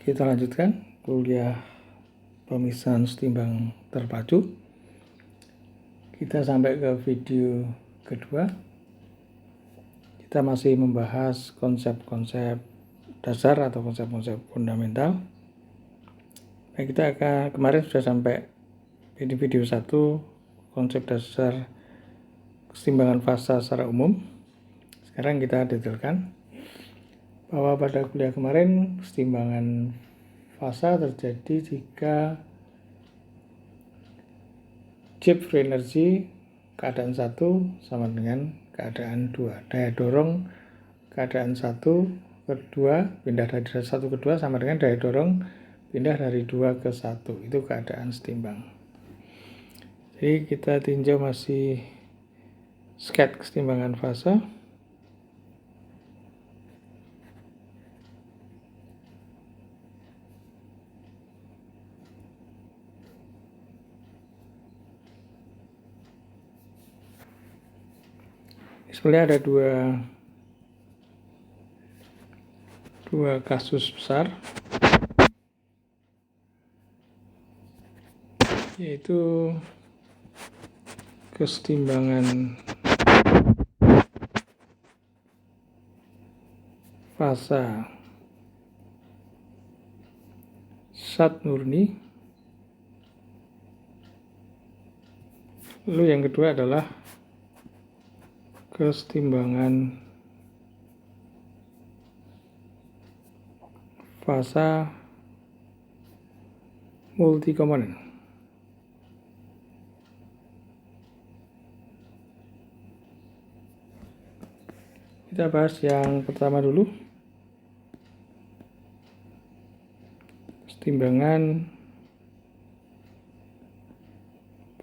Kita lanjutkan kuliah pemisahan setimbang terpacu. Kita sampai ke video kedua. Kita masih membahas konsep-konsep dasar atau konsep-konsep fundamental. Kita kemarin sudah sampai di video 1, konsep dasar kesetimbangan fasa secara umum. Sekarang kita detailkan bahwa pada kuliah kemarin kesetimbangan fasa terjadi jika chip free energy keadaan 1 sama dengan keadaan 2. Daya dorong keadaan 1 ke 2 pindah dari 1 ke 2 sama dengan daya dorong pindah dari 2 ke 1. Itu keadaan setimbang. Jadi kita tinjau masih sketsa kesetimbangan fasa. Sebenarnya ada dua kasus besar, yaitu kesetimbangan fasa zat murni. Lalu yang kedua adalah kesetimbangan fasa multikomponen. Kita bahas yang pertama dulu. Kesetimbangan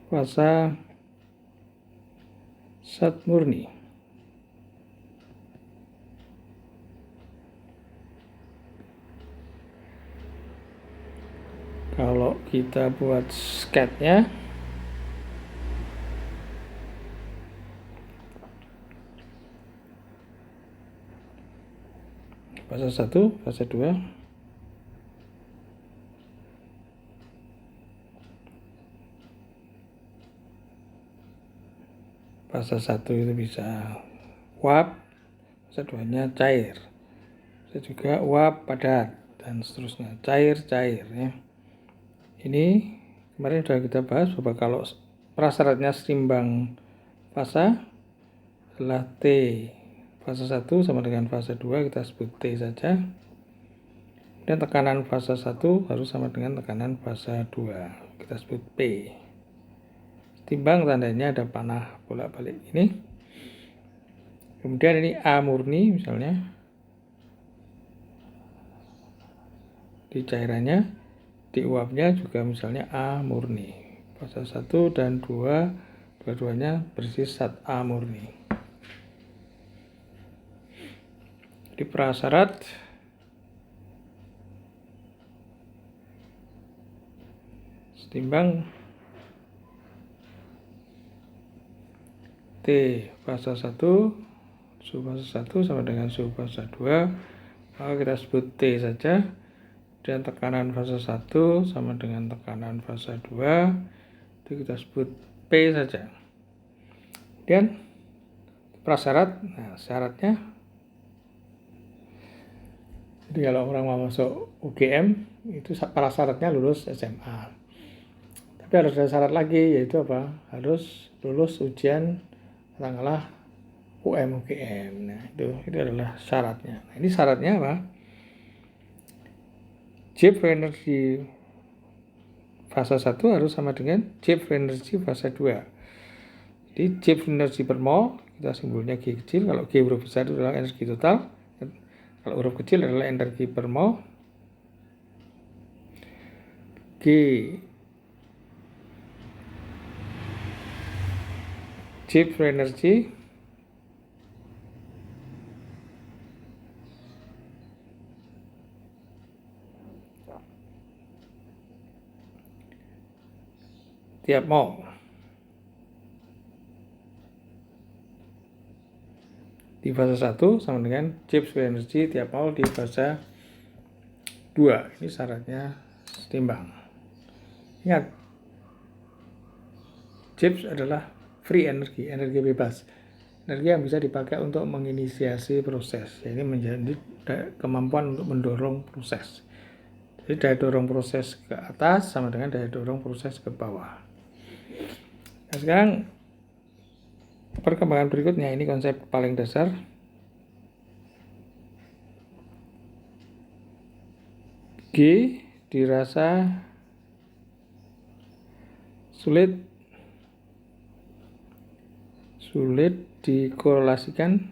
fasa zat murni. Kalau kita buat sketnya, fase 1, fase 2, fase 1 itu bisa uap, fase 2-nya cair, bisa juga uap padat, dan seterusnya, cair-cair ya. Ini kemarin sudah kita bahas bahwa kalau prasyaratnya setimbang fasa adalah T fase 1 sama dengan fase 2, kita sebut T saja. Dan tekanan fase 1 harus sama dengan tekanan fase 2, kita sebut P. Setimbang tandanya ada panah bolak-balik ini. Kemudian ini A murni misalnya di cairannya, di uapnya juga misalnya A murni. Fase 1 dan 2 dua-duanya bersih zat A murni. Di prasyarat setimbang T fase 1 suhu fase 1 sama dengan suhu fase 2, maka kita sebut T saja. Dan tekanan fase 1 sama dengan tekanan fase 2, itu kita sebut P saja. Dan prasyarat, nah syaratnya, jadi kalau orang mau masuk UGM itu prasyaratnya lulus SMA. Tapi harus ada syarat lagi, yaitu apa? Harus lulus ujian katakanlah UGM. Nah, itu adalah syaratnya. Nah, ini syaratnya apa? Chip energi fase 1 harus sama dengan chip energi fase 2. Jadi chip energi per mol, kita simbolnya G kecil. Kalau G huruf besar itu adalah energi total. Kalau huruf kecil adalah energi per mol. G chip energi tiap mol. Di fase 1 sama dengan chip free energy tiap mol di fase 2. Ini syaratnya setimbang. Ingat, CHIPS adalah free energi, energi bebas. Energi yang bisa dipakai untuk menginisiasi proses. Ini menjadi kemampuan untuk mendorong proses. Jadi daya dorong proses ke atas sama dengan daya dorong proses ke bawah. Nah, sekarang perkembangan berikutnya, ini konsep paling dasar. G dirasa sulit dikorelasikan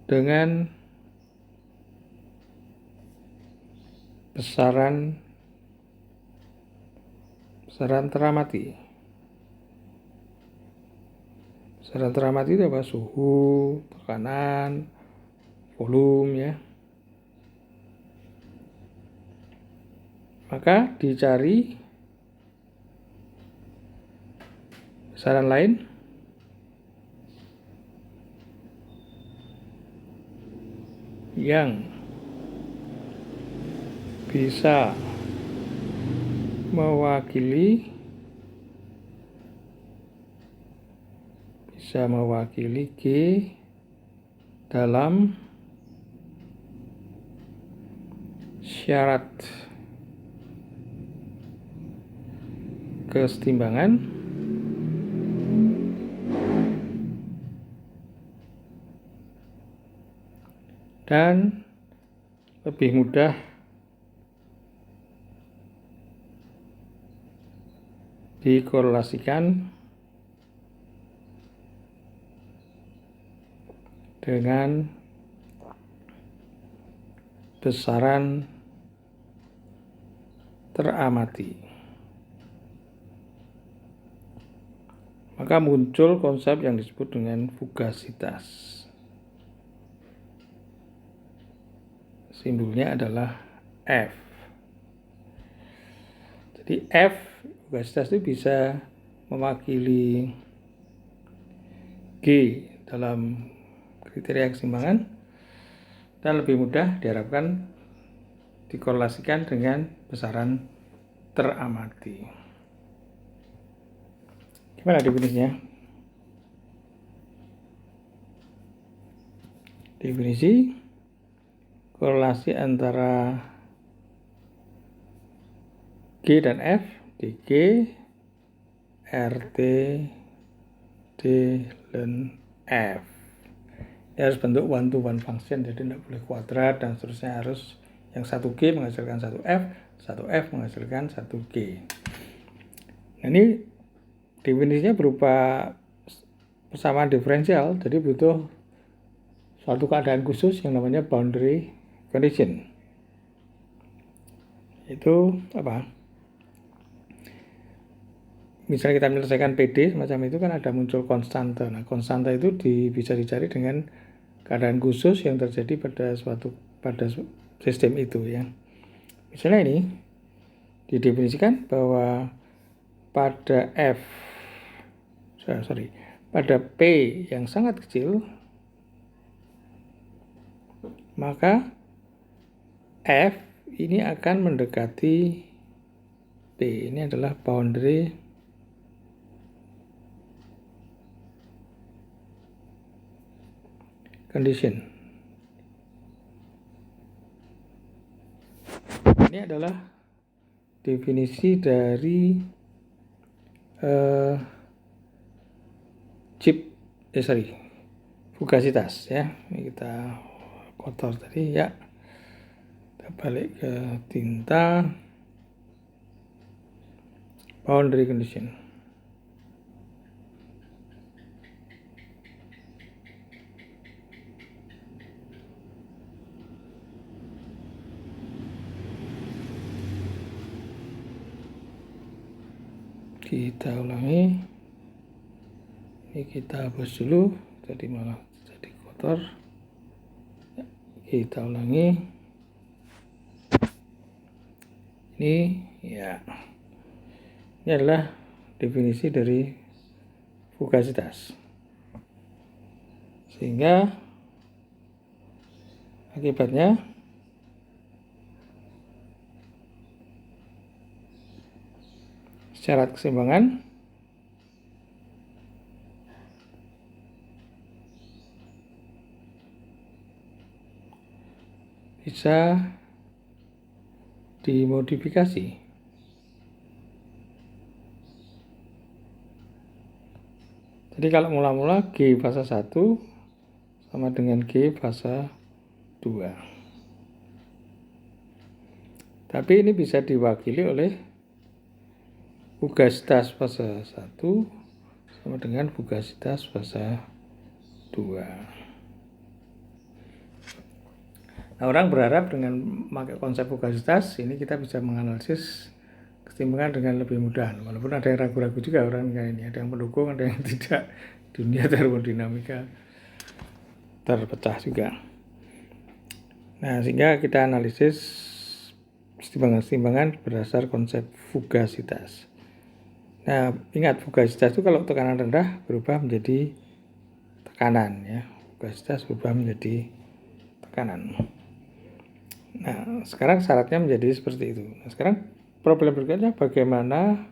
dengan besaran teramati. Besaran teramati itu apa? Suhu, tekanan, volume ya. Maka dicari besaran lain yang bisa mewakili G dalam syarat kesetimbangan dan lebih mudah dikorelasikan dengan besaran teramati. Maka muncul konsep yang disebut dengan fugasitas. Simbolnya adalah F. Jadi F, fugasitas itu bisa mewakili G dalam kriteria keseimbangan dan lebih mudah diharapkan dikorelasikan dengan besaran teramati. Gimana definisinya? Definisi korelasi antara G dan F, dG, RT, D, dan F. Ini harus bentuk one to one function, jadi tidak boleh kuadrat dan seterusnya, harus yang 1G menghasilkan 1F, 1F menghasilkan 1G. Nah, ini definisinya berupa persamaan diferensial, jadi butuh suatu keadaan khusus yang namanya boundary condition. Itu apa? Misalnya kita menyelesaikan PD semacam itu kan ada muncul konstanta. Nah, konstanta itu bisa dicari dengan keadaan khusus yang terjadi pada sistem itu ya. Misalnya ini didefinisikan bahwa pada pada P yang sangat kecil, maka F ini akan mendekati P. Ini adalah boundary condition. Ini adalah definisi dari fugasitas ya. Ini kita kotor tadi ya. Kita balik ke tinta. Boundary condition. Kita ulangi. Ini kita hapus dulu, tadi malah jadi kotor. Ya, kita ulangi. Ini ya. Ini adalah definisi dari fugasitas. Sehingga Akibatnya syarat keseimbangan bisa dimodifikasi. Jadi kalau mula-mula G fase 1 sama dengan G fase 2. Tapi ini bisa diwakili oleh fugasitas fase 1 sama dengan fugasitas fase 2. Nah, orang berharap dengan memakai konsep fugasitas ini kita bisa menganalisis keseimbangan dengan lebih mudah. Walaupun ada yang ragu-ragu juga orang kayak ini, ada yang mendukung, ada yang tidak. Dunia termodinamika terpecah juga. Nah, sehingga kita analisis keseimbangan berdasar konsep fugasitas. Nah, ingat fugasitas itu kalau tekanan rendah berubah menjadi tekanan ya. Fugasitas berubah menjadi tekanan. Nah, sekarang syaratnya menjadi seperti itu. Nah, sekarang problem berikutnya bagaimana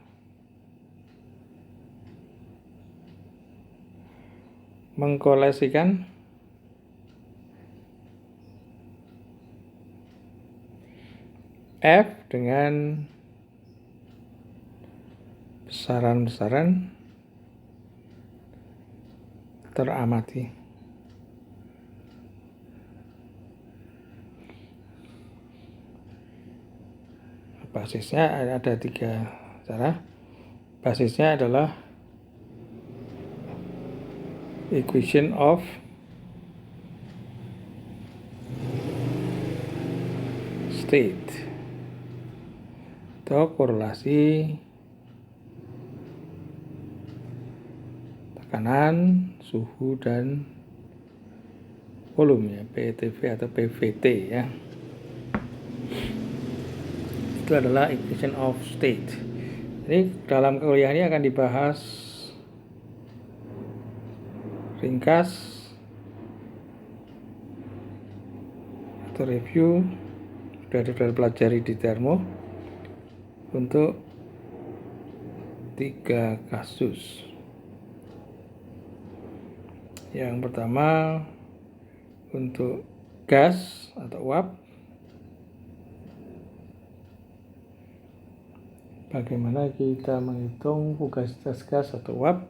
mengkolesikan F dengan besaran-besaran teramati. Basisnya ada 3 cara. Basisnya adalah equation of state atau korelasi tekanan, suhu, dan volume ya, PETV atau PVT ya. Itu adalah equation of state. Jadi dalam kuliah ini akan dibahas ringkas atau review sudah pelajari di termo untuk 3 kasus. Yang pertama untuk gas atau uap, bagaimana kita menghitung fugasitas gas atau uap.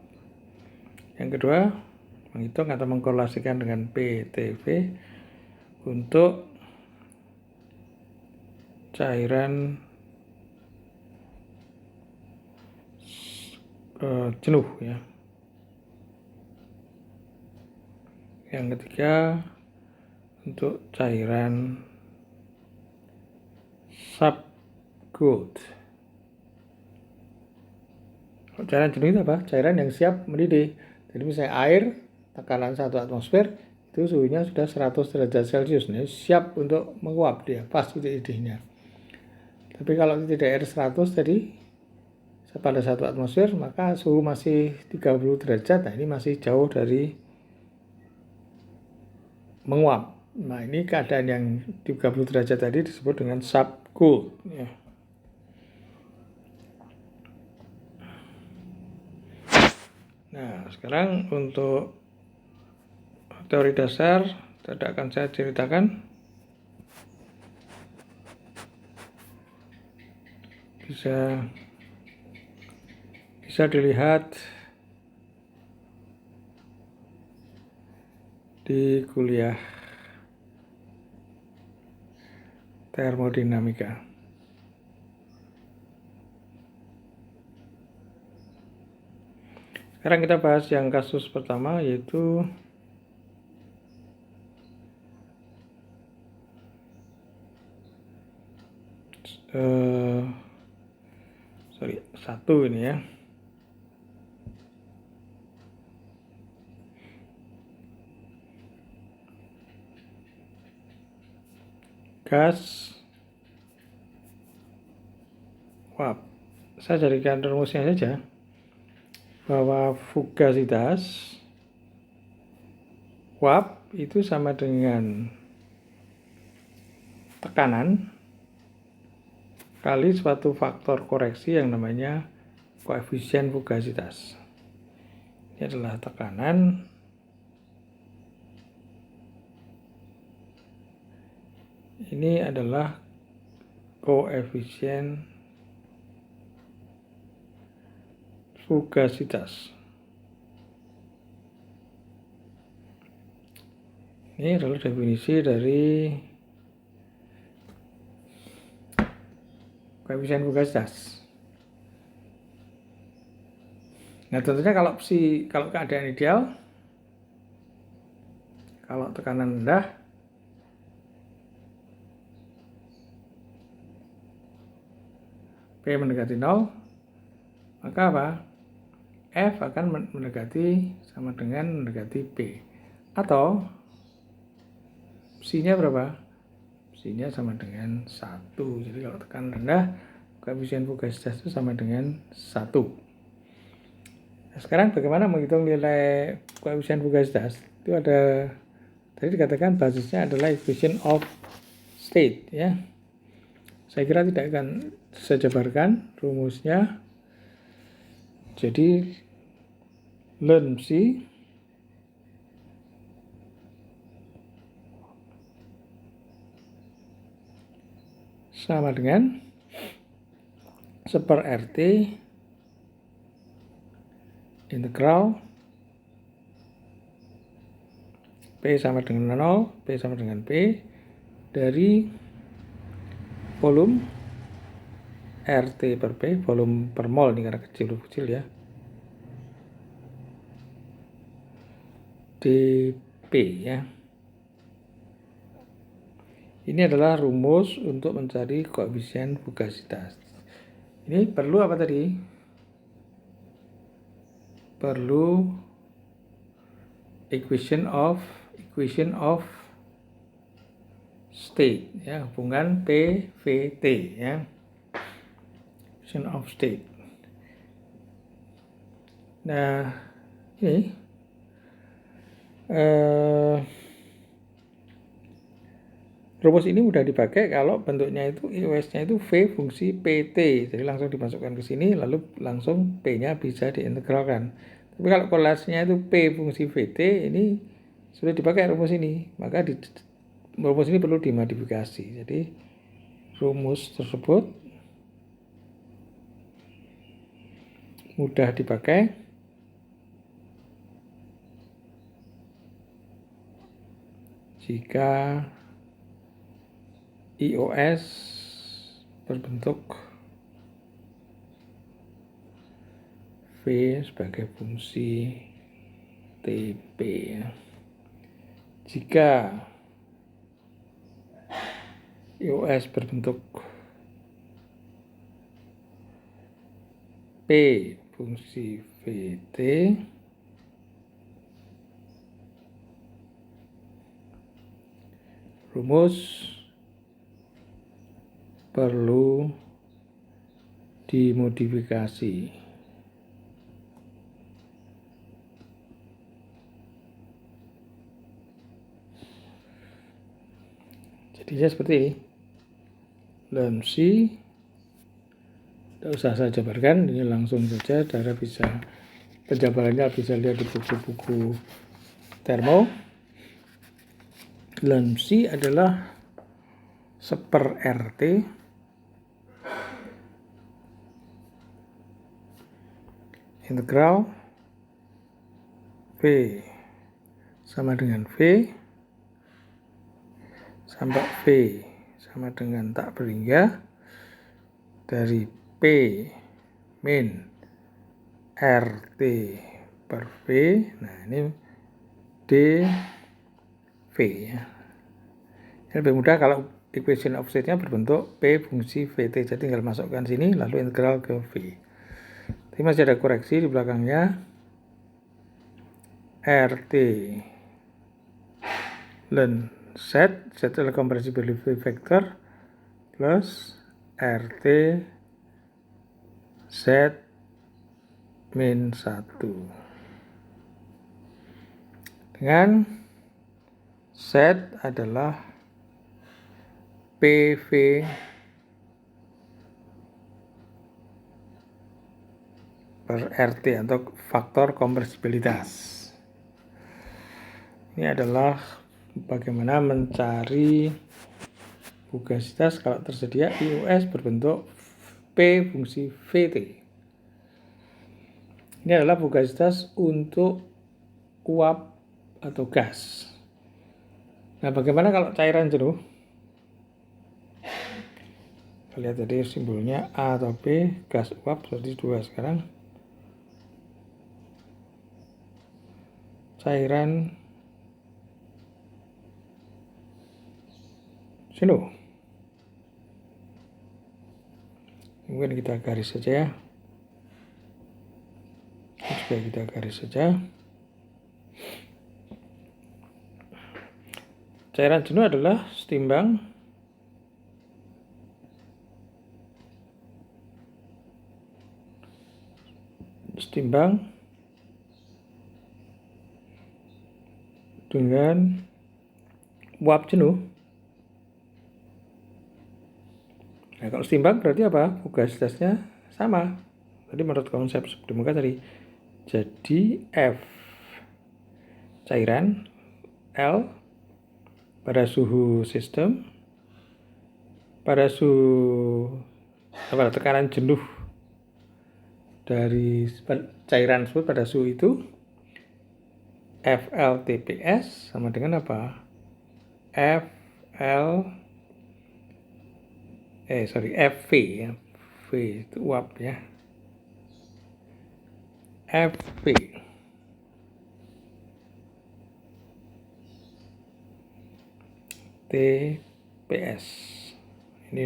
Yang kedua, menghitung atau mengkorelasikan dengan PTV untuk cairan jenuh ya. Yang ketiga, untuk cairan subcooled. Cairan jenuh itu apa? Cairan yang siap mendidih. Jadi misalnya air, tekanan 1 atmosfer, itu suhunya sudah 100 derajat Celcius. Ini siap untuk menguap dia, pas titik didihnya. Tapi kalau tidak air 100 tadi, pada 1 atmosfer, maka suhu masih 30 derajat. Nah, ini masih jauh dari menguap. Nah, ini keadaan yang 30 derajat tadi disebut dengan subcooled ya. Nah, sekarang untuk teori dasar tidak akan saya ceritakan. Bisa dilihat di kuliah termodinamika. Sekarang kita bahas yang kasus pertama, yaitu satu ini ya. Gas uap. Saya jadikan rumusnya saja bahwa fugasitas uap itu sama dengan tekanan kali suatu faktor koreksi yang namanya koefisien fugasitas. Ini adalah tekanan ini adalah koefisien fugasitas. Ini adalah definisi dari koefisien fugasitas. Nah, tentunya kalau keadaan ideal, kalau tekanan rendah, P mendekati 0, maka apa? F akan mendekati sama dengan mendekati P. Atau psi-nya berapa? Psi-nya sama dengan 1. Jadi kalau tekanan rendah, koefisien fugasitas itu sama dengan 1. Nah, sekarang bagaimana menghitung nilai koefisien fugasitas? Itu ada, tadi dikatakan basisnya adalah equation of state, ya. Saya kira tidak akan saya jabarkan rumusnya. Jadi learn psi sama dengan seper RT integral P sama dengan 0, P sama dengan P dari volume RT per P, volume per mol ini karena kecil ya, dP ya. Ini adalah rumus untuk mencari koefisien fugasitas. Ini perlu apa tadi? Perlu equation of state ya, hubungan PVT ya. Equation of state. Nah, ini rumus ini mudah dipakai kalau bentuknya itu IOS-nya itu V fungsi PT. Jadi langsung dimasukkan ke sini lalu langsung P-nya bisa diintegralkan. Tapi kalau korelasinya itu P fungsi VT, ini sudah dipakai rumus ini, maka rumus ini perlu dimodifikasi. Jadi rumus tersebut mudah dipakai jika IOS berbentuk V sebagai fungsi TP. Jika IOS berbentuk P fungsi VT, rumus perlu dimodifikasi. Jadinya seperti ini. Learn psi, tidak usah saya jabarkan, ini langsung saja Saudara bisa, penjabarannya bisa lihat di buku-buku termo. Learn psi adalah seper RT integral V sama dengan V sampai V sama dengan tak berhingga dari P min RT per V. Nah, ini dV ya. Ini lebih mudah kalau equation of state-nya berbentuk P fungsi VT. Jadi tinggal masukkan sini lalu integral ke V. Tapi masih ada koreksi di belakangnya. RT len set adalah compressibility factor plus RT Z min 1 dengan Z adalah PV per RT atau faktor kompresibilitas. Ini adalah bagaimana mencari fugasitas kalau tersedia IUS berbentuk P fungsi VT. Ini adalah fugasitas untuk uap atau gas. Nah, bagaimana kalau cairan jenuh? Kita lihat tadi simbolnya A atau B, gas uap seperti 2 sekarang. Cairan jenuh. Mungkin kita garis saja ya. Juga kita garis saja. Cairan jenuh adalah setimbang dengan uap jenuh. Nah, kalau setimbang berarti apa? Fugasitasnya sama. Tadi menurut konsep seperti muka tadi. Jadi F cairan, L pada suhu sistem, pada suhu tekanan jenuh dari cairan tersebut pada suhu itu, FLTPS sama dengan apa? FV ya. V itu uap ya. FV TPS. Ini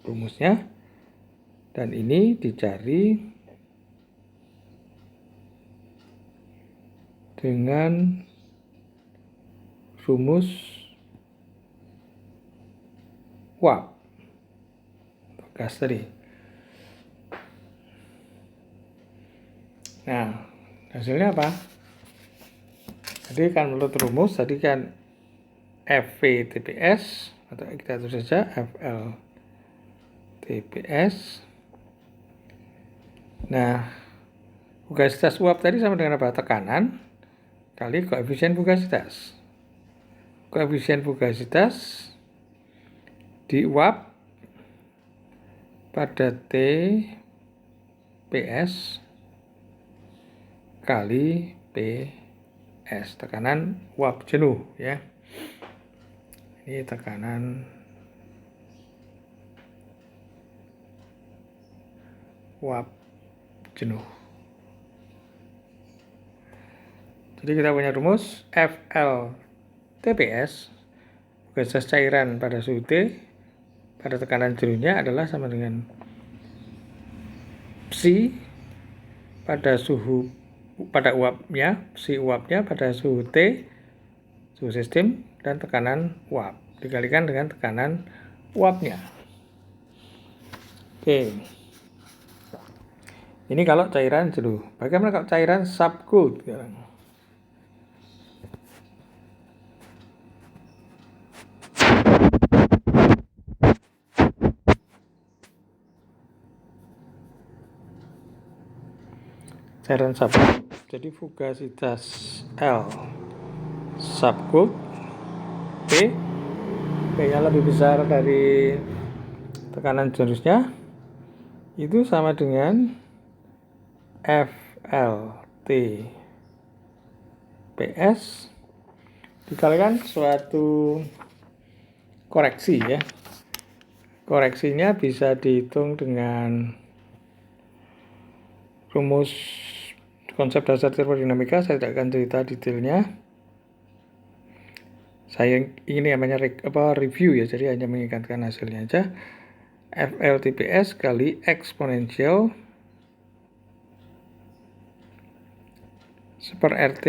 rumusnya. Dan ini dicari dengan rumus uap atau gas tadi. Nah, hasilnya apa? Jadi kan menurut rumus tadi kan FVTPS atau kita tulis saja FLTPS. Nah, fugasitas uap tadi sama dengan apa? Tekanan kali koefisien fugasitas. Koefisien fugasitas di uap pada TPS kali PS, tekanan uap jenuh ya. Ini tekanan uap jenuh. Jadi kita punya rumus FLTPS, fugasitas cairan pada suhu T pada tekanan jenuhnya adalah sama dengan psi pada uapnya, psi uapnya pada suhu T, suhu sistem, dan tekanan uap dikalikan dengan tekanan uapnya. Oke. Ini kalau cairan jenuh. Bagaimana kalau cairan subcooled sekarang? Cairan subcooled. Jadi fugasitas L subcooled, P-nya lebih besar dari tekanan jenuhnya, itu sama dengan FLTPS dikalikan suatu koreksi ya. Koreksinya bisa dihitung dengan rumus konsep dasar termodinamika. Saya tidak akan cerita detailnya. Saya ini namanya review ya, jadi hanya mengingatkan hasilnya aja. FLTPS kali eksponensial per RT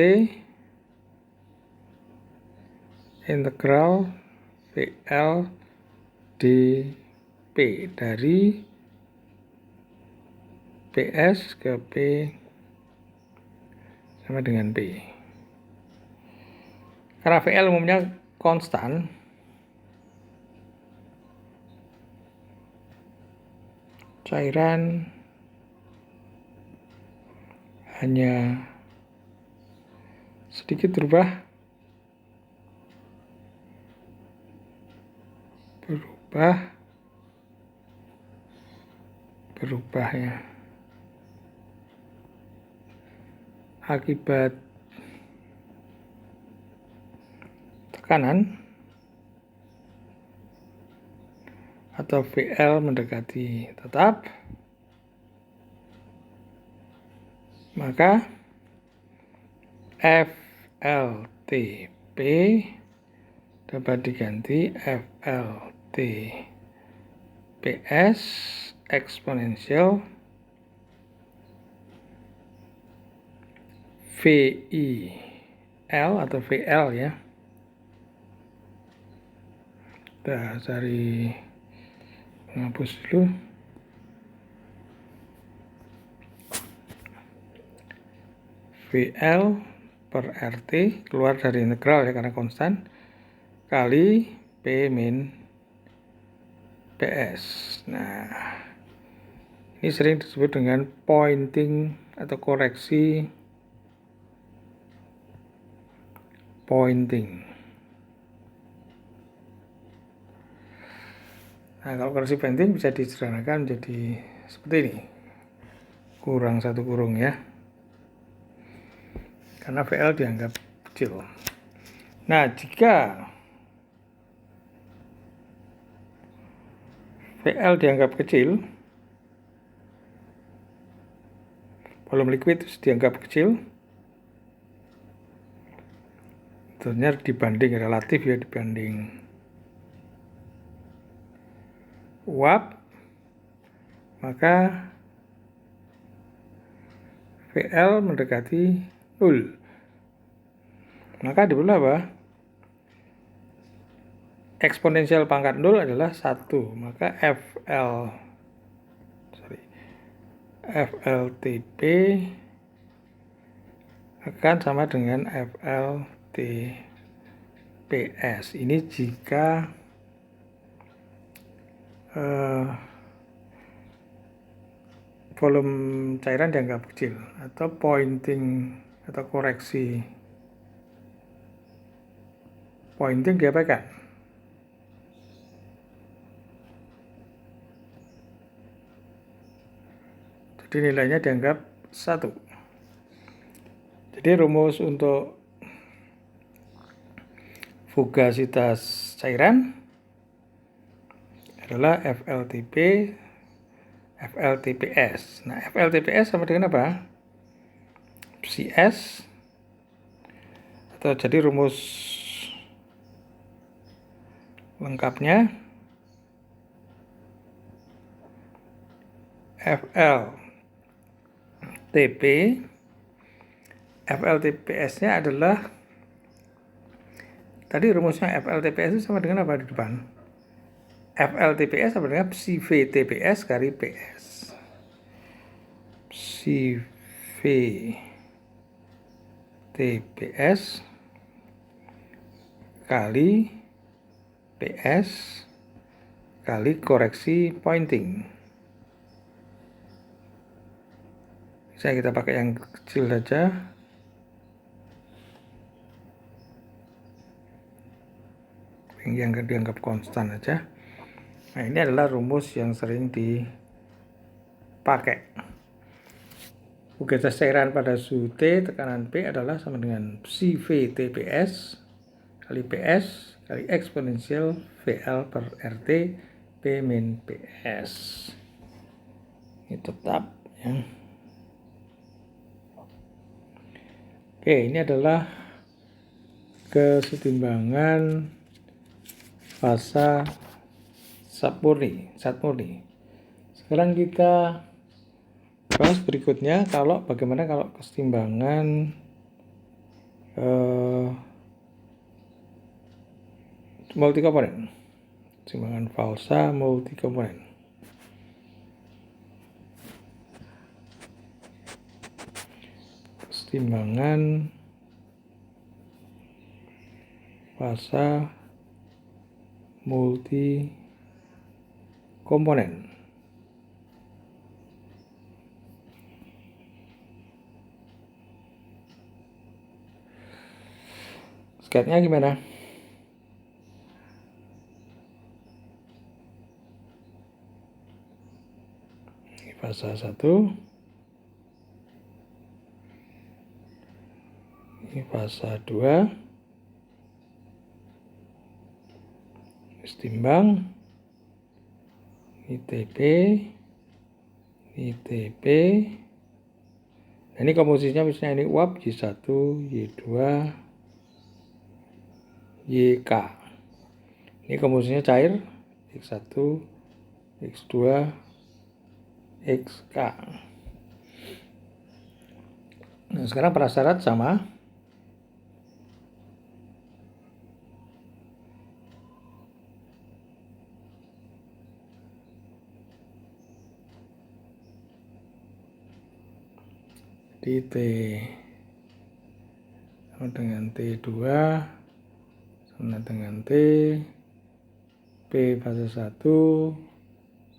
integral PL dP dari PS ke P sama dengan P. Karena VL umumnya konstan, cairan hanya sedikit berubah ya akibat tekanan atau VL mendekati tetap, maka FLTP dapat diganti FLTPS eksponensial VIL atau VL ya. Kita cari menghapus dulu. VL per RT keluar dari integral ya karena konstan kali P min PS. Nah, ini sering disebut dengan pointing atau koreksi pointing. Nah, kalau koreksi pointing bisa disederhanakan menjadi seperti ini. Kurang satu kurung ya. Karena VL dianggap kecil. Nah, jika VL dianggap kecil, volume liquid dianggap kecil, tentunya dibanding relatif ya, dibanding uap, maka VL mendekati 0. Maka dibeli apa? Eksponensial pangkat 0 adalah 1. Maka FLTP akan sama dengan FLTPS. Ini jika volume cairan dianggap kecil, atau pointing atau koreksi pointing diabaikan. Jadi nilainya dianggap 1. Jadi rumus untuk fugasitas cairan adalah FLTPS. Nah, FLTPS sama dengan apa? CS, atau jadi rumus lengkapnya FLTPS-nya adalah tadi rumusnya FLTPS itu sama dengan apa di depan? FLTPS sama dengan psi VTPS kali PS. Psi VTPS kali PS kali koreksi pointing. Bisa kita pakai yang kecil saja. Yang dianggap konstan aja. Nah, ini adalah rumus yang sering dipakai. Fugasitas cairan pada suhu T tekanan P adalah sama dengan psi VTPS kali PS kali eksponensial VL per RT P min PS. Ini tetap ya. Oke, ini adalah kesetimbangan fasa zat murni. Sekarang kita bahas berikutnya bagaimana kalau kesetimbangan multikomponen. Kesetimbangan fasa multikomponen. Kesetimbangan fasa multi komponen. Sketnya gimana? Ini fasa 1. Ini fasa 2. Timbang. Ini TP. Ini TP. Nah, ini komposisinya misalnya ini uap Y1, Y2, YK. Ini komposisinya cair X1, X2, XK. Nah, sekarang prasyarat sama. Di T sama dengan T2 sama dengan T, P fase 1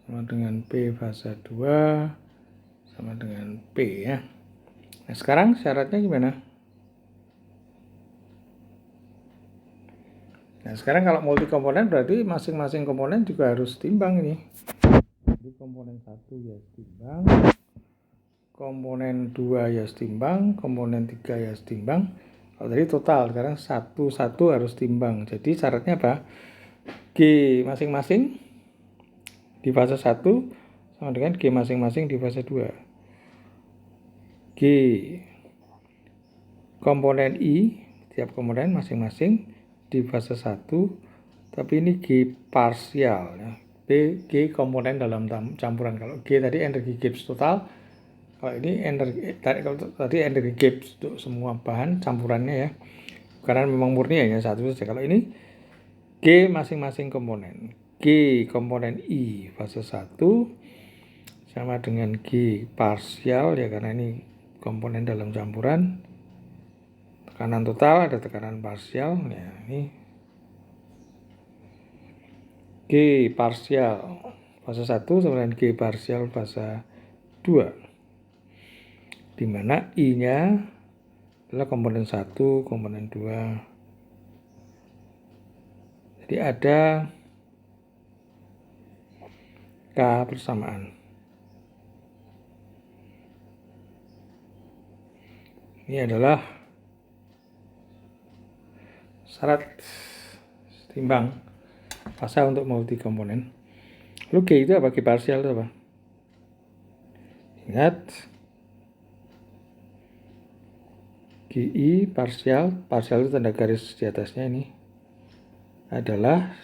sama dengan P fase 2 sama dengan P ya. Nah, sekarang syaratnya gimana? Nah, sekarang kalau multi komponen berarti masing-masing komponen juga harus timbang ini. Jadi komponen 1 ya timbang, komponen 2 ya timbang, komponen 3 ya timbang. Kalau tadi total, sekarang satu harus timbang. Jadi syaratnya apa? G masing-masing di fase 1 sama dengan G masing-masing di fase 2. G komponen I, tiap komponen masing-masing di fase 1, tapi ini G parsial ya. B, G komponen dalam campuran. Kalau G tadi energi Gibbs total, kalau ini tadi energi Gibbs untuk semua bahan campurannya ya. Karena memang murni hanya satu saja. Kalau ini G masing-masing komponen. G komponen I fase 1 sama dengan G parsial ya, karena ini komponen dalam campuran. Tekanan total ada tekanan parsial ya, ini G parsial fase 1 sama dengan G parsial fase 2, di mana I-nya adalah komponen 1, komponen 2. Jadi ada K persamaan. Ini adalah syarat timbang fasa untuk multi komponen. Lalu G itu apa? G parsial itu apa? Ingat, GI parsial itu tanda garis di atasnya ini adalah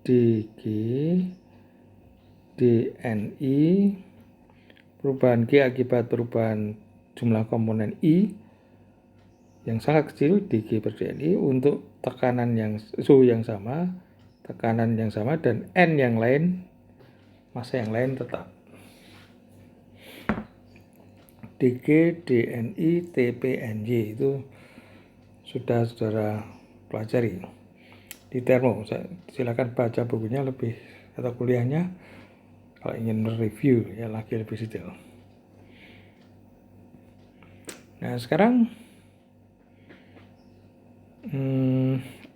DG DNI perubahan G akibat perubahan jumlah komponen I yang sangat kecil DG per DNI untuk tekanan yang suhu yang sama, tekanan yang sama, dan N yang lain, massa yang lain tetap. DG, DNI, TP, NY itu sudah saudara pelajari di termo. Silakan baca bukunya lebih atau kuliahnya kalau ingin mereview ya lagi lebih detail. Nah, sekarang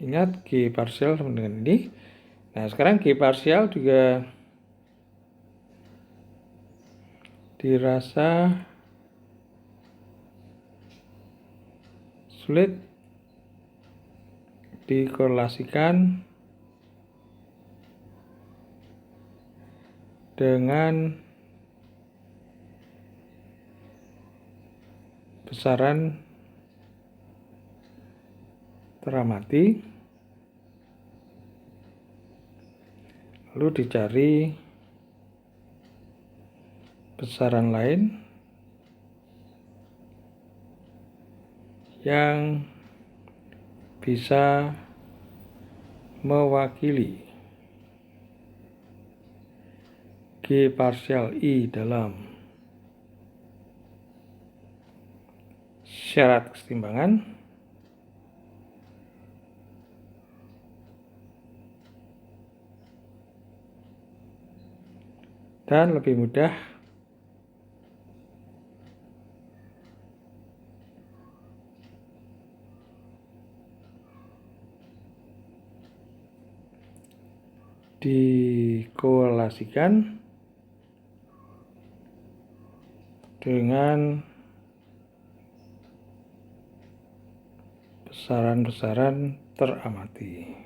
ingat G parsial sama dengan ini. Nah, sekarang G parsial juga dirasa sulit dikorelasikan dengan besaran teramati, lalu dicari besaran lain yang bisa mewakili G parsial I dalam syarat kesetimbangan. Dan lebih mudah dikorelasikan dengan besaran-besaran teramati.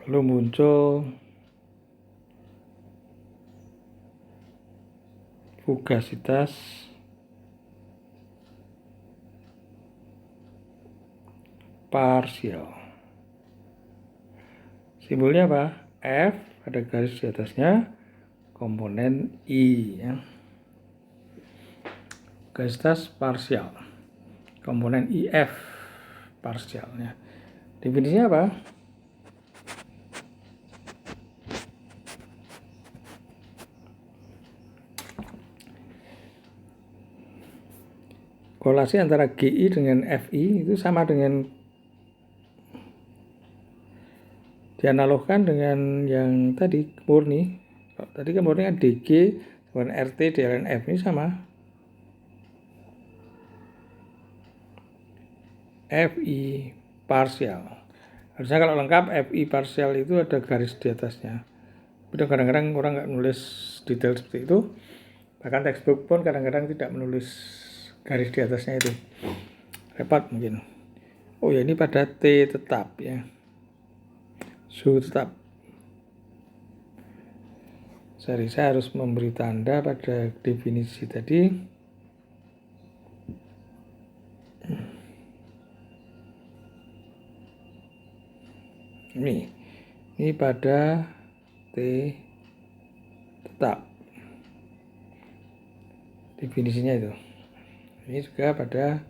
Lalu muncul fugasitas parsial. Simbolnya apa? F, ada garis di atasnya, komponen I. Ya. Fugasitas parsial, komponen IF parsialnya. Definisinya apa? Korelasi antara GI dengan FI itu sama dengan, dianalogkan dengan yang tadi murni. Tadi kan murni kan DG dengan RT ln F, ini sama. FI parsial. Harusnya kalau lengkap FI parsial itu ada garis di atasnya. Tapi kadang-kadang orang nggak nulis detail seperti itu. Bahkan textbook pun kadang-kadang tidak menulis garis di atasnya itu. Repot mungkin. Oh ya, ini pada T tetap ya. Suhu tetap. Saya harus memberi tanda pada definisi tadi. Ini pada T tetap. Definisinya itu. Ini juga pada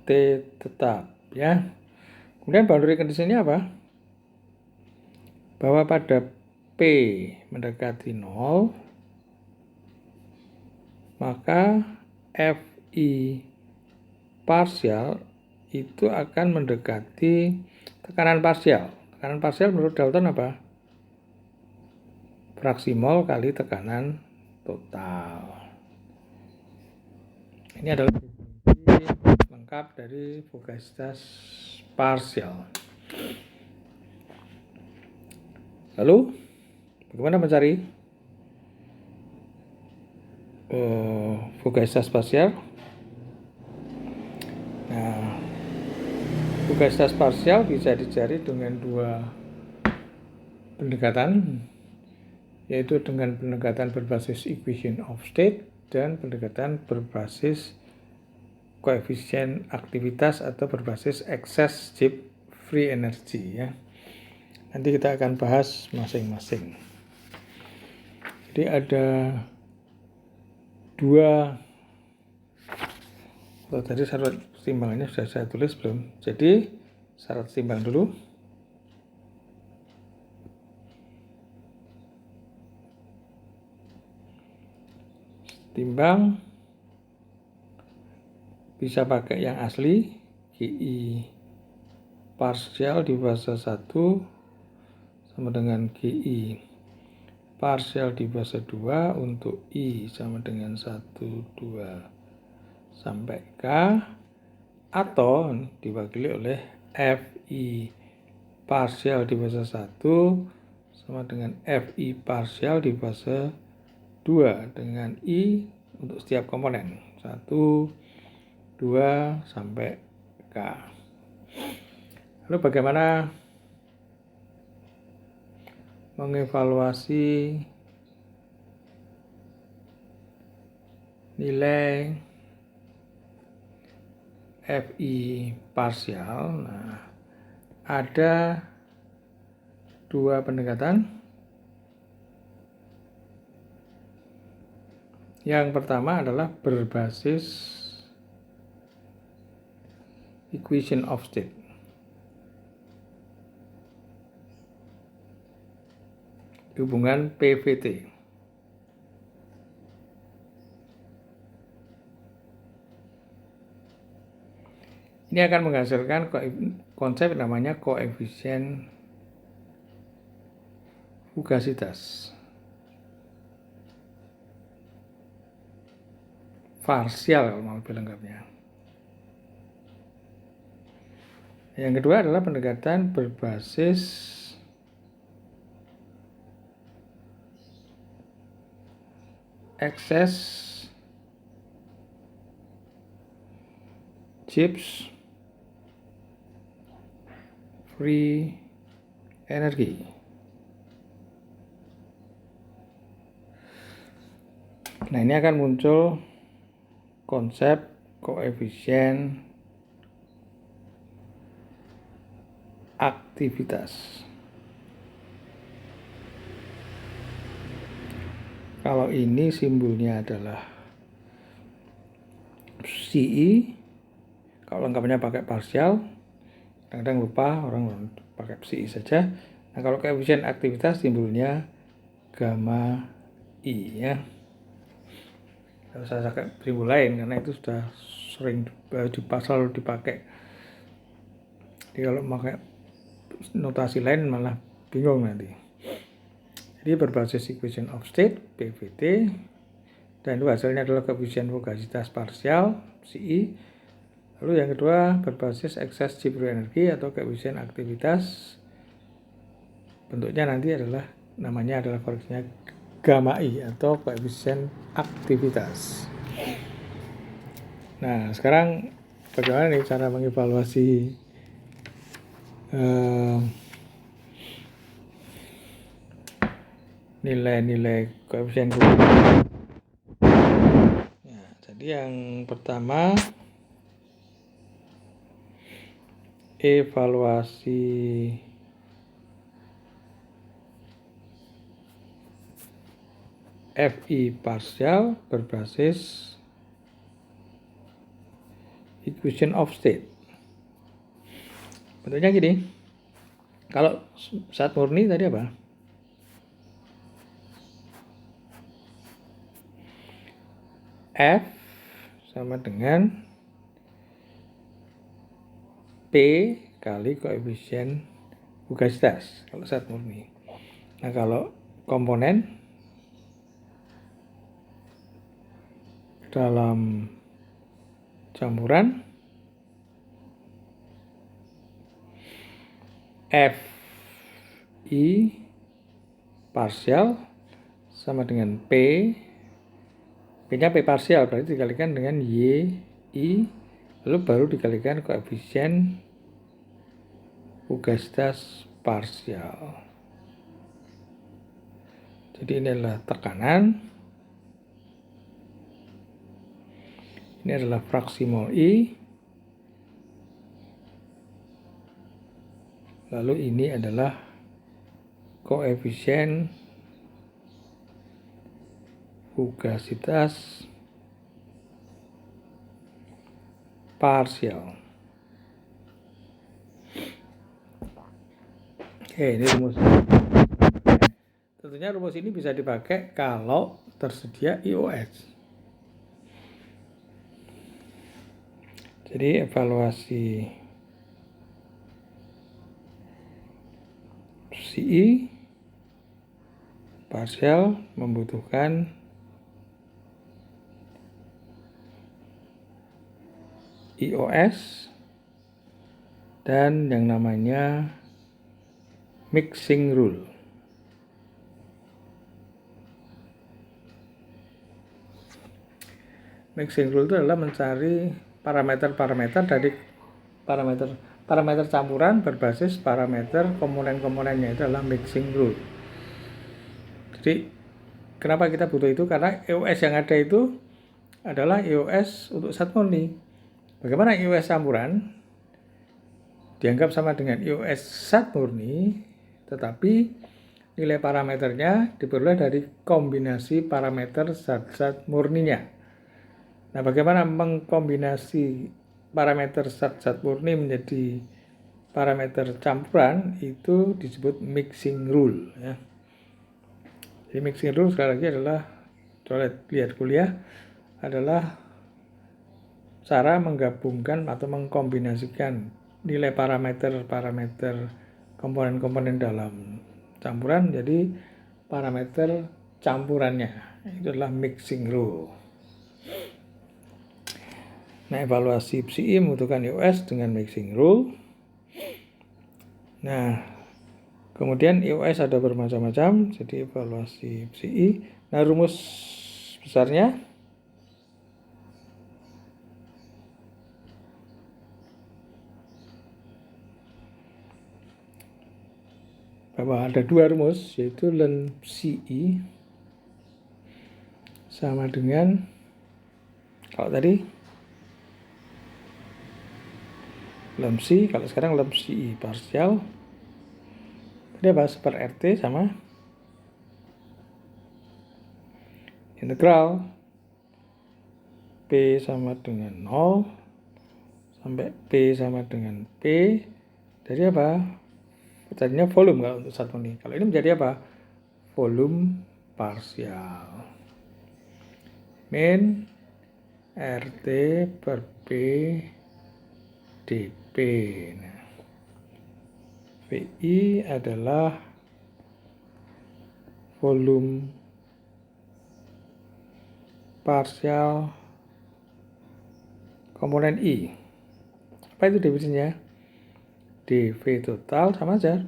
T tetap ya. Kemudian boundary condition-nya apa? Bahwa pada P mendekati 0, maka FI parsial itu akan mendekati tekanan parsial. Tekanan parsial menurut Dalton apa? Fraksi mol kali tekanan total. Ini adalah definisi lengkap dari fugasitas parsial. Lalu, bagaimana mencari fugasitas parsial? Nah, fugasitas parsial bisa dicari dengan dua pendekatan, yaitu dengan pendekatan berbasis equation of state dan pendekatan berbasis koefisien aktivitas atau berbasis excess Gibbs free energy ya. Nanti kita akan bahas masing-masing. Jadi ada dua, tadi syarat timbangannya sudah saya tulis belum? Jadi syarat timbang dulu. Timbang bisa pakai yang asli, GI parsial di fase 1 sama dengan GI parsial di fase 2 untuk I sama dengan 1, 2 sampai K, atau diwakili oleh FI parsial di fase 1 sama dengan FI parsial di fase 2 dengan I untuk setiap komponen 1, 2 sampai K. Lalu bagaimana mengevaluasi nilai FI parsial? Nah, ada dua pendekatan. Yang pertama adalah berbasis equation of state. Hubungan PVT. Ini akan menghasilkan konsep namanya koefisien fugasitas parsial kalau mau lebih lengkapnya. Yang kedua adalah pendekatan berbasis excess chips free energy. Nah, ini akan muncul konsep koefisien aktivitas. Kalau ini simbolnya adalah CE, kalau lengkapnya pakai parsial, kadang-kadang lupa orang pakai CE saja. Nah, kalau koefisien aktivitas simbolnya gamma I ya. Kalau saya pakai simbol lain karena itu sudah sering selalu dipakai. Jadi kalau pakai notasi lain malah bingung nanti. Jadi berbasis equation of state (PVT) dan itu hasilnya adalah koefisien fugasitas parsial CI. Lalu yang kedua berbasis excess chip free energy atau koefisien aktivitas. Bentuknya nanti adalah namanya adalah koreksinya gamma I atau koefisien aktivitas. Nah, sekarang bagaimana nih cara mengevaluasi nilai-nilai koefisien fugasitas? Nah, jadi yang pertama evaluasi FI parsial berbasis equation of state. Bentuknya gini. Kalau saat murni tadi apa? F sama dengan P kali koefisien fugasitas kalau saat murni. Nah, kalau komponen dalam campuran FI parsial sama dengan P-nya P parsial berarti dikalikan dengan YI lalu baru dikalikan koefisien fugasitas parsial. Jadi ini adalah tekanan, ini adalah fraksi mol I, lalu ini adalah koefisien fugasitas parsial. Oke, ini rumus. Tentunya rumus ini bisa dipakai kalau tersedia IOS. Jadi evaluasi CI parsial membutuhkan IOS dan yang namanya mixing rule. Mixing rule itu adalah mencari parameter-parameter dari parameter campuran berbasis parameter komponen-komponennya, itu adalah mixing rule. Jadi kenapa kita butuh itu? Karena EOS yang ada itu adalah EOS untuk zat murni. Bagaimana EOS campuran dianggap sama dengan EOS zat murni, tetapi nilai parameternya diperoleh dari kombinasi parameter zat-zat murninya. Nah, bagaimana mengkombinasi parameter zat-zat murni menjadi parameter campuran itu disebut mixing rule ya. Jadi mixing rule sekali lagi adalah, coba lihat kuliah, adalah cara menggabungkan atau mengkombinasikan nilai parameter komponen-komponen dalam campuran jadi parameter campurannya. Itu adalah mixing rule. Nah, evaluasi PCI membutuhkan EOS dengan mixing rule. Nah, kemudian IOS ada bermacam-macam, jadi evaluasi PCI. Nah, rumus besarnya bahwa ada dua rumus, yaitu Len PCI sama dengan, kalau tadi Len PCI, kalau sekarang Len PCI parsial. Jadi apa? Per RT sama integral P sama dengan 0 sampai P sama dengan P dari apa? Tadinya volume kalau untuk satu ini. Kalau ini menjadi apa? Volume parsial. Min RT per P dP. Nah, VI adalah volume parsial komponen I. Apa itu definisinya? dV total sama aja.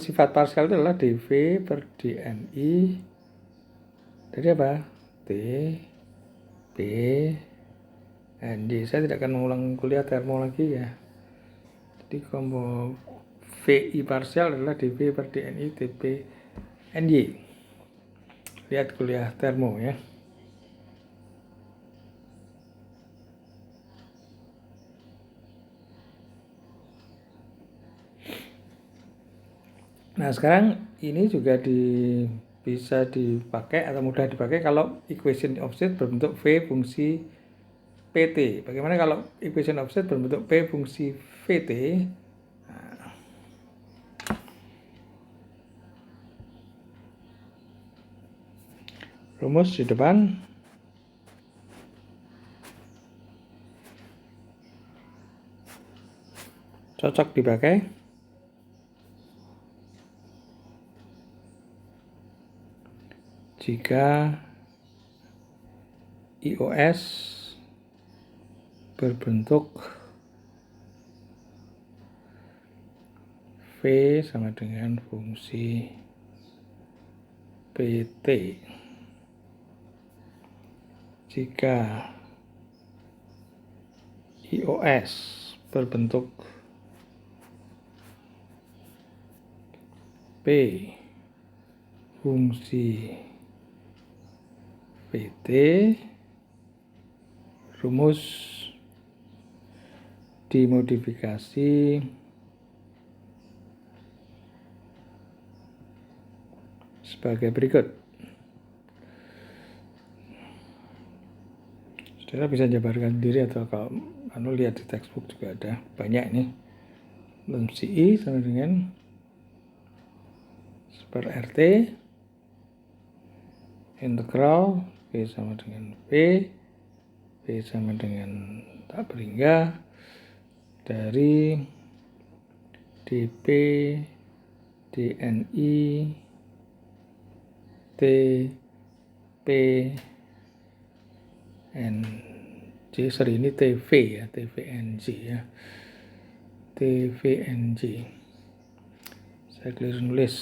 Sifat parsial itu adalah dV per dNI dari apa? T P NJ. Saya tidak akan mengulang kuliah termo lagi ya. Jadi VI parsial adalah dV per dNI TP NY. Lihat kuliah termo ya. Nah, sekarang ini juga bisa dipakai atau mudah dipakai kalau equation of state berbentuk V fungsi PT. Bagaimana kalau equation of state berbentuk P fungsi VT? Nah, rumus di depan. Cocok dipakai. Jika IOS berbentuk V sama dengan fungsi PT. Jika IOS berbentuk P fungsi PT, rumus dimodifikasi sebagai berikut. Saudara bisa jabarkan sendiri atau kalau lihat di textbook juga ada banyak ini. Len PCI sama dengan per RT integral P sama dengan P sama dengan tak berhingga dari dP dNI TP NJ, sorry ini TV ya, TVNJ ya, TVNJ. Saya keliru nulis.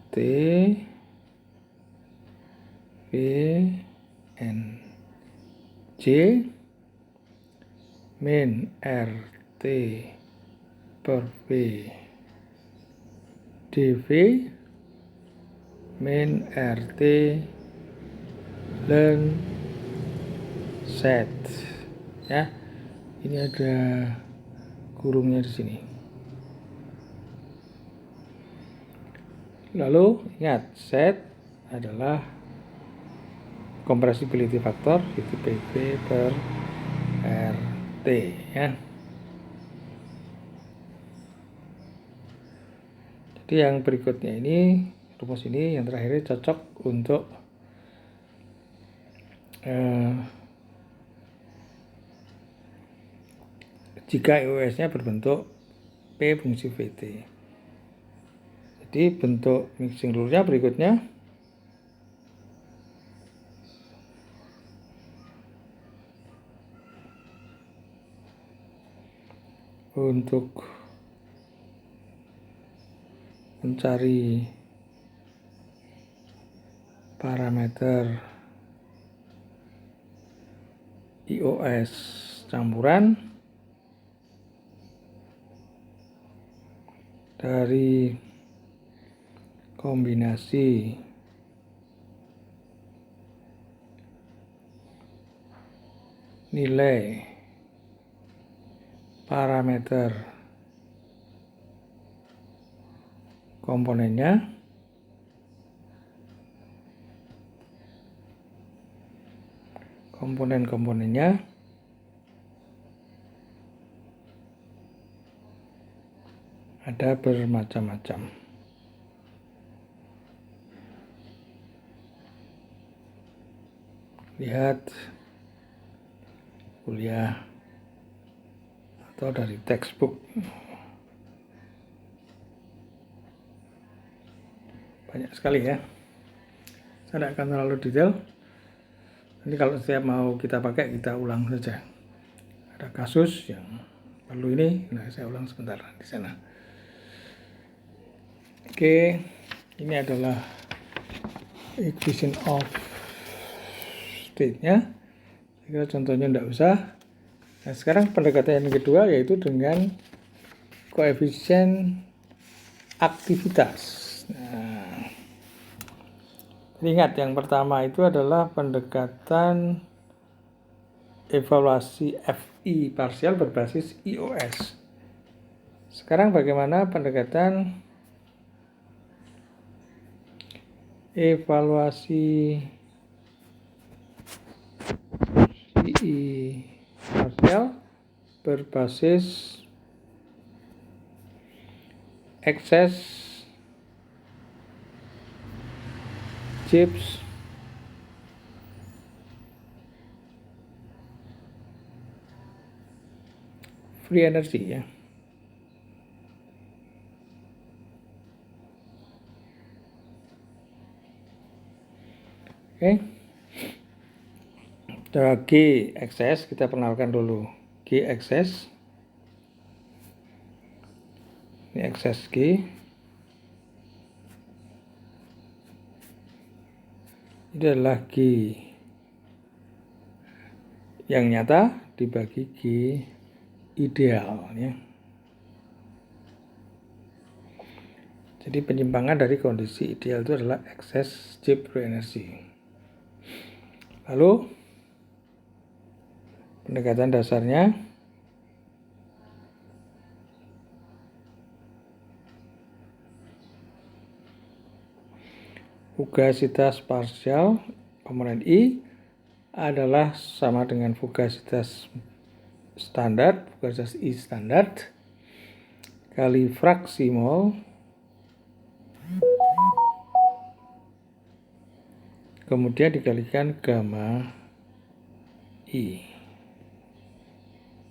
T V N J min RT per V dV min RT Len set ya. Ini ada kurungnya di sini. Lalu ingat, set adalah compressibility factor itu PV per RT ya. Jadi yang berikutnya ini, rumus ini yang terakhir cocok untuk jika IOS-nya berbentuk P fungsi VT. Jadi bentuk mixing rule-nya berikutnya untuk mencari parameter IOS campuran dari kombinasi nilai parameter komponennya komponen-komponennya ada bermacam-macam. Lihat kuliah atau dari textbook. Banyak sekali ya. Saya tidak akan terlalu detail. Nanti kalau setiap mau kita pakai, kita ulang saja. Ada kasus yang perlu ini, nah saya ulang sebentar di sana. Oke, ini adalah equation of state-nya. Saya kira contohnya tidak usah. Nah, sekarang pendekatan yang kedua yaitu dengan koefisien aktivitas. Nah, ingat yang pertama itu adalah pendekatan evaluasi FI parsial berbasis IOS. Sekarang bagaimana pendekatan evaluasi I parsial berbasis excess Gibbs free energy ya. Oke. G excess kita perkenalkan dulu. G excess. Ini excess G. Ini adalah G yang nyata dibagi G ideal ya. Jadi penyimpangan dari kondisi ideal itu adalah excess Gibbs free energy. Lalu pendekatan dasarnya fugasitas parsial komponen I adalah sama dengan fugasitas standar, fugasitas I standar kali fraksi mol kemudian dikalikan gamma I.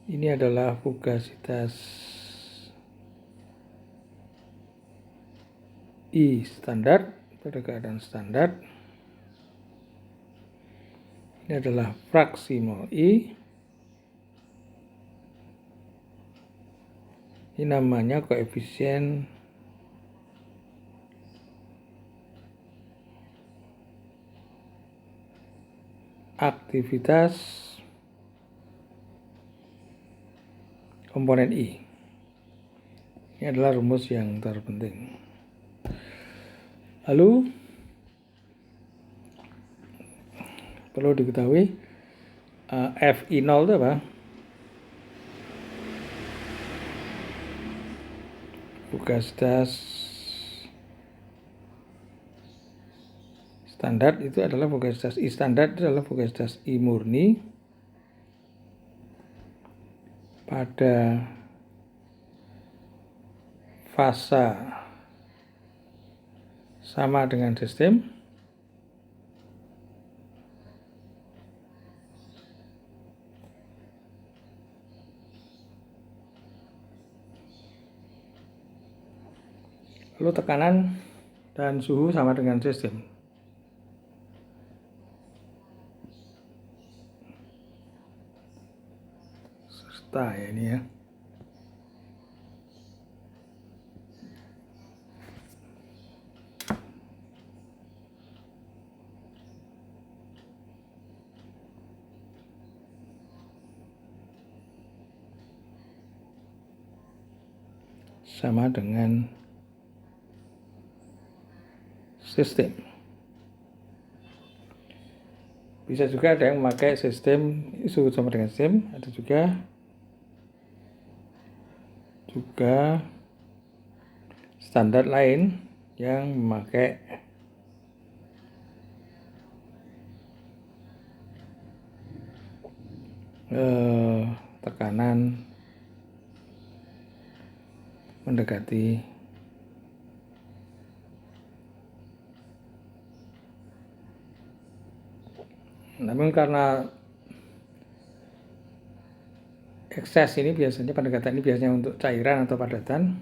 Ini adalah fugasitas I standar pada keadaan standar. Ini adalah fraksi mol I. Ini namanya koefisien aktivitas komponen I. Ini adalah rumus yang terpenting. Lalu perlu diketahui FI0 itu apa? Fugasitas standar itu adalah fugasitas I standar, itu adalah fugasitas I murni pada fasa sama dengan sistem lalu tekanan dan suhu sama dengan sistem. Serta ya ini ya. sama dengan sistem. Bisa juga ada yang memakai sistem isu sama dengan sistem, ada juga standar lain yang memakai tekanan mendekati namun karena ekses ini biasanya pendekatan ini biasanya untuk cairan atau padatan,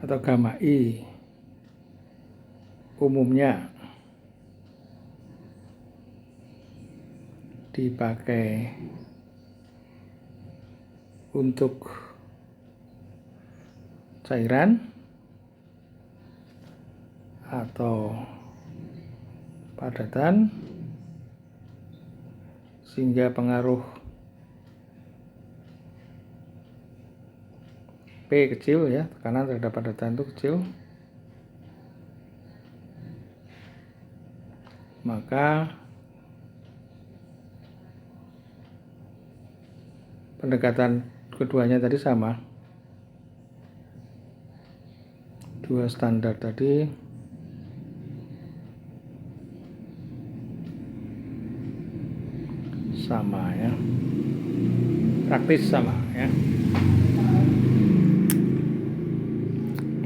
atau gamma I umumnya dipakai untuk cairan atau padatan, sehingga pengaruh P kecil ya, tekanan terhadap padatan itu kecil, maka pendekatan keduanya tadi sama. Dua standar tadi sama ya, praktis sama ya.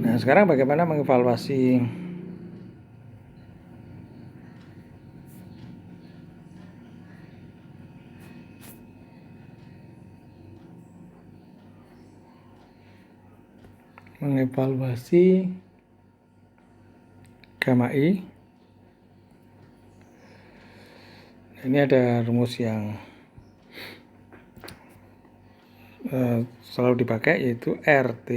Nah, sekarang bagaimana mengevaluasi gamma I? Ini ada rumus yang selalu dipakai, yaitu RT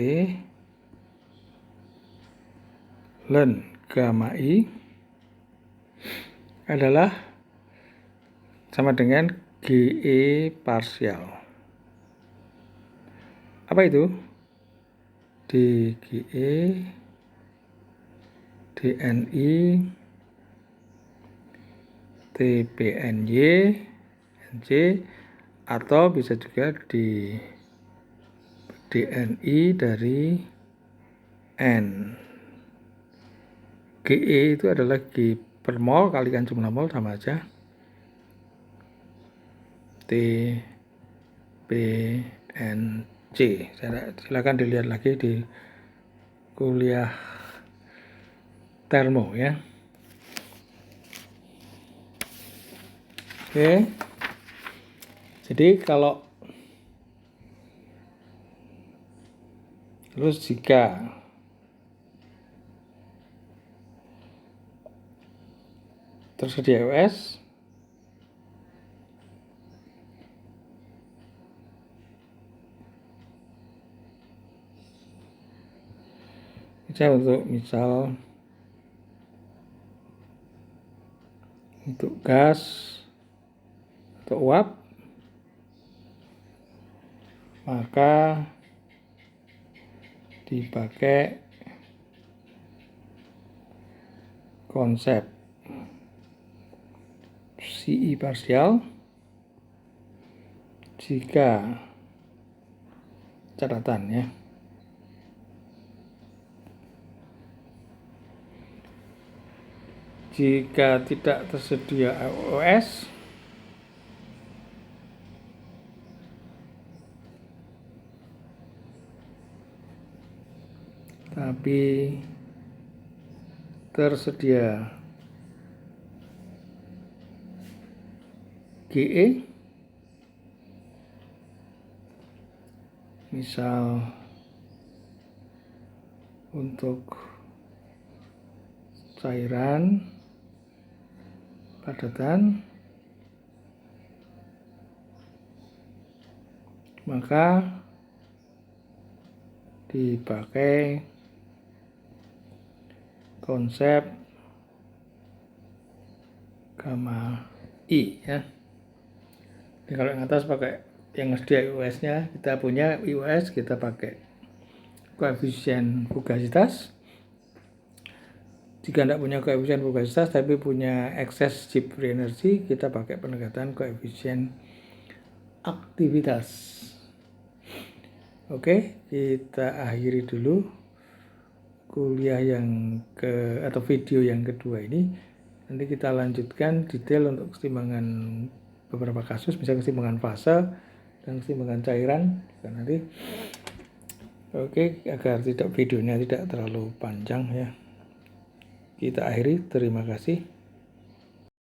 ln gamma I adalah sama dengan GE parsial. Apa itu? DGE DNI TPNY NC, atau bisa juga di DNI dari N. GE itu adalah G per mol kalikan jumlah mol sama aja. TPNC. Silakan dilihat lagi di kuliah termo ya. Oke. Jadi jika tersedia US, misal untuk gas atau uap, maka dipakai konsep CI parsial jika catatan ya. Jika tidak tersedia OS, tapi tersedia GE, misal untuk cairan padatan, maka dipakai konsep gamma I ya. Jadi kalau yang atas pakai yang sedia IUS-nya, kita punya IUS, kita pakai koefisien fugasitas. Jika tidak punya koefisien fugasitas tapi punya excess chip free energy, kita pakai pendekatan koefisien aktivitas. Oke, kita akhiri dulu kuliah atau video yang kedua ini. Nanti kita lanjutkan detail untuk keseimbangan beberapa kasus, misalnya keseimbangan fase dan keseimbangan cairan. Dan nanti agar videonya tidak terlalu panjang ya. Kita akhiri, terima kasih.